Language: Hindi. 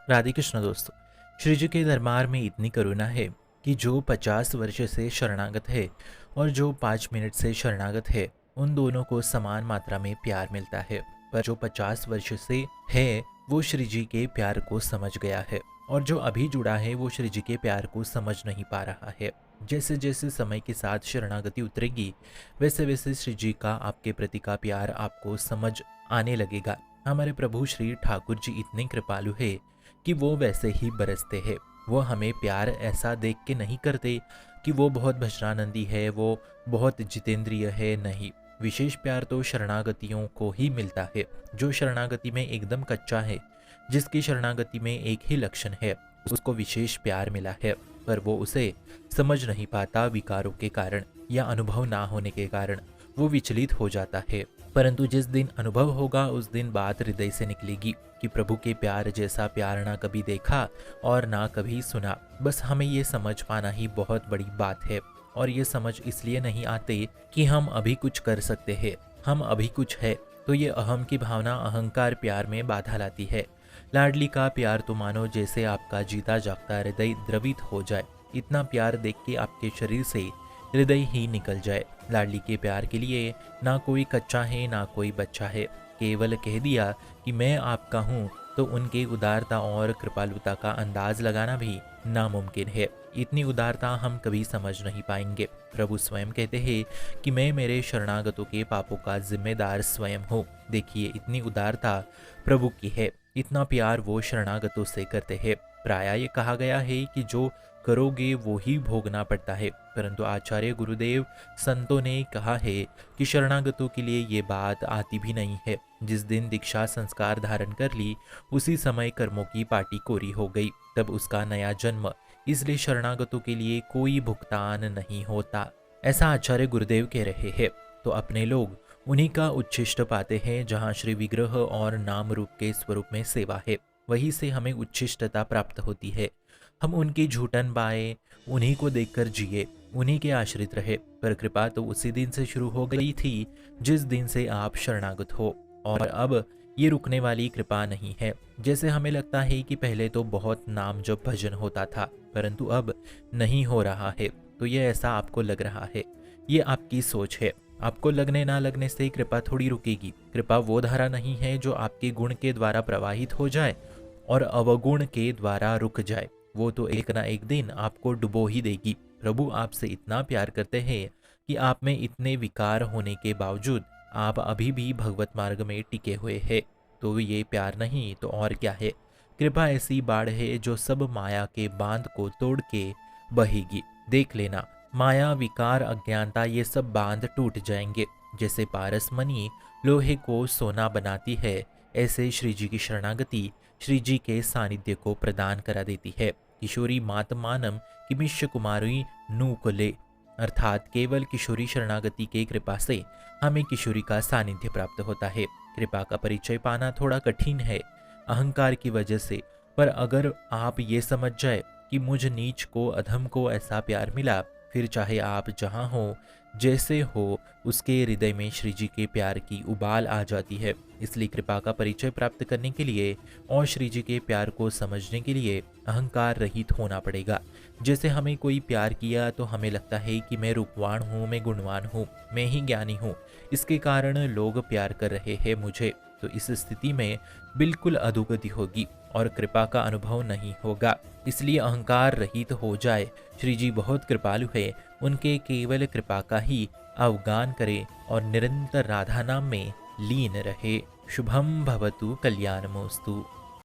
राधे कृष्ण दोस्तों। श्री जी के दरबार में इतनी करुणा है कि जो 50 वर्ष से शरणागत है और जो 5 मिनट से शरणागत है, उन दोनों को समान मात्रा में प्यार मिलता है। पर जो 50 वर्ष से है वो श्री जी के प्यार को समझ गया है, और जो अभी जुड़ा है वो श्री जी के प्यार को समझ नहीं पा रहा है। जैसे जैसे समय के साथ शरणागति उतरेगी, वैसे वैसे श्री जी का आपके प्रति का प्यार आपको समझ आने लगेगा। हमारे प्रभु श्री ठाकुर जी इतने कृपालु है कि वो वैसे ही बरसते हैं। वो हमें प्यार ऐसा देख के नहीं करते कि वो बहुत भजनानंदी है, वो बहुत जितेंद्रिय है, नहीं। विशेष प्यार तो शरणागतियों को ही मिलता है। जो शरणागति में एकदम कच्चा है, जिसकी शरणागति में एक ही लक्षण है, उसको विशेष प्यार मिला है, पर वो उसे समझ नहीं पाता विकारों के कारण या अनुभव ना होने के कारण। वो विचलित हो जाता है। परंतु जिस दिन अनुभव होगा उस दिन बात हृदय से निकलेगी कि प्रभु के प्यार जैसा प्यार ना कभी देखा और ना कभी सुना। बस हमें ये समझ पाना ही बहुत बड़ी बात है। और ये समझ इसलिए नहीं आते कि हम अभी कुछ कर सकते हैं, हम अभी कुछ है। तो ये अहम की भावना, अहंकार प्यार में बाधा लाती है। लाडली का प्यार तो मानो जैसे आपका जीता जागता हृदय द्रवित हो जाए। इतना प्यार देख के आपके शरीर से हृदय ही निकल जाए। लाडली के प्यार के लिए ना कोई कच्चा है ना कोई बच्चा है। केवल कह दिया कि मैं आपका हूँ तो उनके उदारता और कृपालुता का अंदाज लगाना भी नामुमकिन है। इतनी उदारता हम कभी समझ नहीं पाएंगे। प्रभु स्वयं कहते हैं कि मैं मेरे शरणागतों के पापों का जिम्मेदार स्वयं हूँ। देखिए, इतनी उदारता प्रभु की है, इतना प्यार वो शरणागतों से करते हैं। प्रायः ये कहा गया है कि जो करोगे वो ही भोगना पड़ता है, परंतु आचार्य गुरुदेव संतों ने कहा है कि शरणागतों के लिए ये बात आती भी नहीं है। जिस दिन दीक्षा संस्कार धारण कर ली, उसी समय कर्मों की पाटी कोरी हो गई, तब उसका नया जन्म। इसलिए शरणागतों के लिए कोई भुगतान नहीं होता, ऐसा आचार्य गुरुदेव कह रहे हैं। तो अपने लोग उन्हीं का उच्छिष्ट पाते हैं जहाँ श्री विग्रह और नाम रूप के स्वरूप में सेवा है, वहीं से हमें उच्छिष्टता प्राप्त होती है। हम उनकी झूठन पाए, उन्हीं को देखकर जिए, उन्हीं के आश्रित रहे। पर कृपा तो उसी दिन से शुरू हो गई थी जिस दिन से आप शरणागत हो, और अब ये रुकने वाली कृपा नहीं है। जैसे हमें लगता है कि पहले तो बहुत नाम जप भजन होता था, परंतु अब नहीं हो रहा है, तो ये ऐसा आपको लग रहा है। ये आपकी सोच है। आपको लगने ना लगने से कृपा थोड़ी रुकेगी। कृपा वो धारा नहीं है जो आपके गुण के द्वारा प्रवाहित हो जाए और अवगुण के द्वारा रुक जाए। वो तो एक ना एक दिन आपको डुबो ही देगी। प्रभु आपसे इतना प्यार करते हैं कि आप में इतने विकार होने के बावजूद आप अभी भी भगवत मार्ग में टिके हुए हैं। तो ये प्यार नहीं तो और क्या है। कृपा ऐसी बाढ़ है जो सब माया के बांध को तोड़ के बहेगी। देख लेना, माया, विकार, अज्ञानता, ये सब बांध टूट जाएंगे। जैसे पारस मणि लोहे को सोना बनाती है, ऐसे श्री जी की शरणागति श्री जी के सानिध्य को प्रदान करा देती है। किशोरी मातमानम किमिष्य कुमारी नूकले, अर्थात केवल किशोरी शरणागति के कृपा से हमें किशोरी का सानिध्य प्राप्त होता है। कृपा का परिचय पाना थोड़ा कठिन है अहंकार की वजह से, पर अगर आप ये समझ जाए कि मुझ नीच को, अधम को ऐसा प्यार मिला, फिर चाहे आप जहाँ हो, जैसे हो, उसके हृदय में श्री जी के प्यार की उबाल आ जाती है। इसलिए कृपा का परिचय प्राप्त करने के लिए और श्री जी के प्यार को समझने के लिए अहंकार रहित होना पड़ेगा। जैसे हमें कोई प्यार किया तो हमें लगता है कि मैं रूपवान हूँ, मैं गुणवान हूँ, मैं ही ज्ञानी हूँ, इसके कारण लोग प्यार कर रहे हैं मुझे। तो इस स्थिति में बिल्कुल अधोगति होगी और कृपा का अनुभव नहीं होगा। इसलिए अहंकार रहित हो जाए। श्री जी बहुत कृपालु है, उनके केवल कृपा का ही अवगान करे और निरंतर राधा नाम में लीन रहे। शुभम भवतु कल्याणमोस्तु।